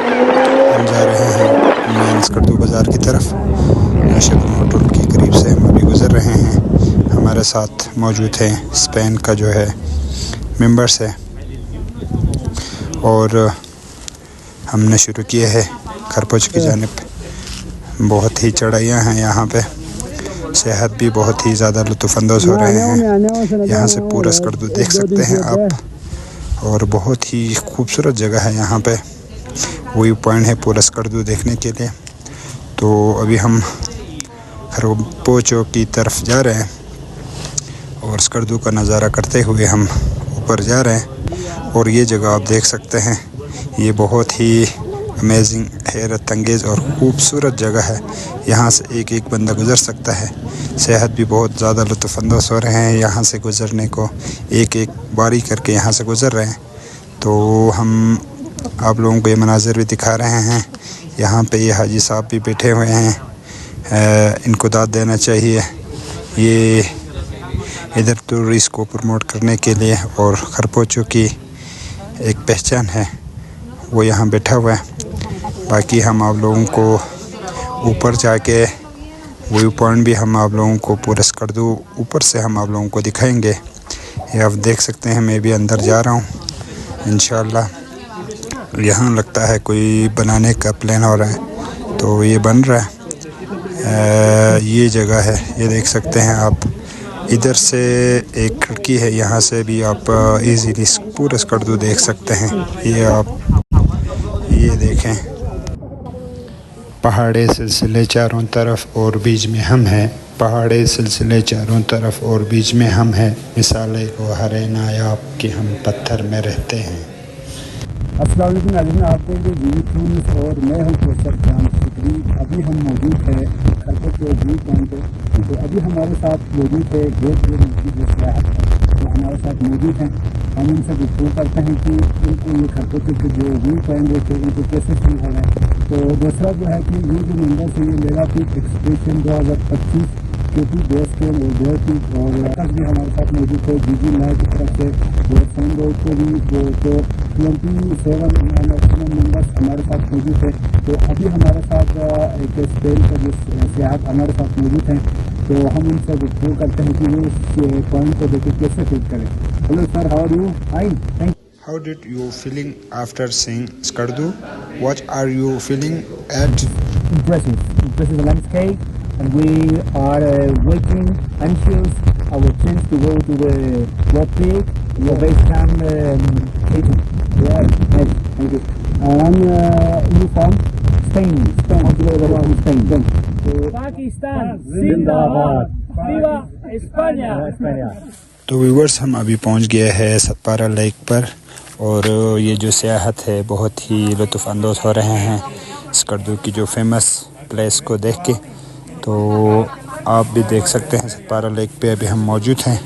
हम जा रहे हैं मेन स्कर्दू बाज़ार की तरफ। नशगुन होटल के करीब से हम अभी गुज़र रहे हैं। हमारे साथ मौजूद हैं स्पेन का जो है मेंबर्स है, और हमने शुरू किए है खरपोच की जानिब। बहुत ही चढ़ाइयाँ हैं यहाँ पे, सेहत भी बहुत ही ज़्यादा लुत्फ़अंदोज़ हो रहे हैं। यहाँ से पूरा स्कर्दू देख सकते हैं आप, और बहुत ही खूबसूरत जगह है यहाँ पे। व्यू पॉइंट है पूरा स्कर्दू देखने के लिए। तो अभी हम खरपोचों की तरफ जा रहे हैं और स्कर्दू का नज़ारा करते हुए हम ऊपर जा रहे हैं। और ये जगह आप देख सकते हैं, ये बहुत ही अमेजिंग, हैरत अंगेज़ और ख़ूबसूरत जगह है। यहाँ से एक एक बंदा गुज़र सकता है। सेहत भी बहुत ज़्यादा लुत्फ़अंदोज़ हो रहे हैं यहाँ से गुज़रने को, एक एक बारी करके यहाँ से गुज़र रहे हैं। तो हम आप लोगों को ये मनाज़र भी दिखा रहे हैं। यहाँ पे ये हाजी साहब भी बैठे हुए हैं, इनको दाद देना चाहिए। ये इधर टूरिस्ट को प्रमोट करने के लिए और खरपोचों की एक पहचान है, वो यहाँ बैठा हुआ है। बाकी हम आप लोगों को ऊपर जाके व्यू पॉइंट भी हम आप लोगों को पूरा स्कर्दू ऊपर से हम आप लोगों को दिखाएंगे। ये आप देख सकते हैं, मैं भी अंदर जा रहा हूँ इंशाल्लाह। यहाँ लगता है कोई बनाने का प्लान हो रहा है, तो ये बन रहा है। ये जगह है, ये देख सकते हैं आप। इधर से एक खिड़की है, यहाँ से भी आप इजीली पूरा स्कर्दू देख सकते हैं। ये आप ये देखें, पहाड़ी सिलसिले चारों तरफ और बीच में हम हैं। पहाड़ी सिलसिले चारों तरफ और बीच में हम हैं। मिसालें वो हरे नायाब कि हम पत्थर में रहते हैं। अस्सलाम वालेकुम नाज़रीन, आपको जो वीडियो और मैं हूं प्रोफेसर जान शुक्री। अभी हम मौजूद है खरपोच व्यू पॉइंट पे। तो अभी हमारे साथ मौजूद है गेट की जो सियाहत है, तो हमारे साथ मौजूद हैं। हम उनसे गुफ्तगू करते हैं कि उनको ये खरपोच के जो व्यू पॉइंट है उनको कैसे फील हो रहा है। तो दूसरा जो है कि ये जो नंबर से ये मेगा पीक एक्सप्रेशन 2025 जो कि दोस्त के और पीक और भी हमारे साथ मौजूद है जीजी नाय की तरफ से। और फोन रोड को भी तो 27 मैक्सिमम मेंबर्स हमारे साथ मौजूद है। तो अभी हमारे साथ एक स्पेन का जो सियाहत हमारे साथ मौजूद हैं, तो हम उनसे गुफ्तगू करते हैं कि वो इस पॉइंट को देख के कैसे फील करें। Hello sir, how are you? Fine, thank. How did you feeling after seeing Skardu? What are you feeling at? Impressive landscape, and we are waiting anxious our chance to go to the top peak, your base camp. Yeah, nice, thank you. You from Spain? Spain. Pakistan, Zindabad, Viva España. तो viewers, हम अभी पहुंच गए हैं Satpara lake पर, और ये जो सियाहत है बहुत ही लुत्फ़अंदोज़ हो रहे हैं स्कर्दू की जो फेमस प्लेस को देख के। तो आप भी देख सकते हैं सतपारा लेक पे अभी हम मौजूद हैं।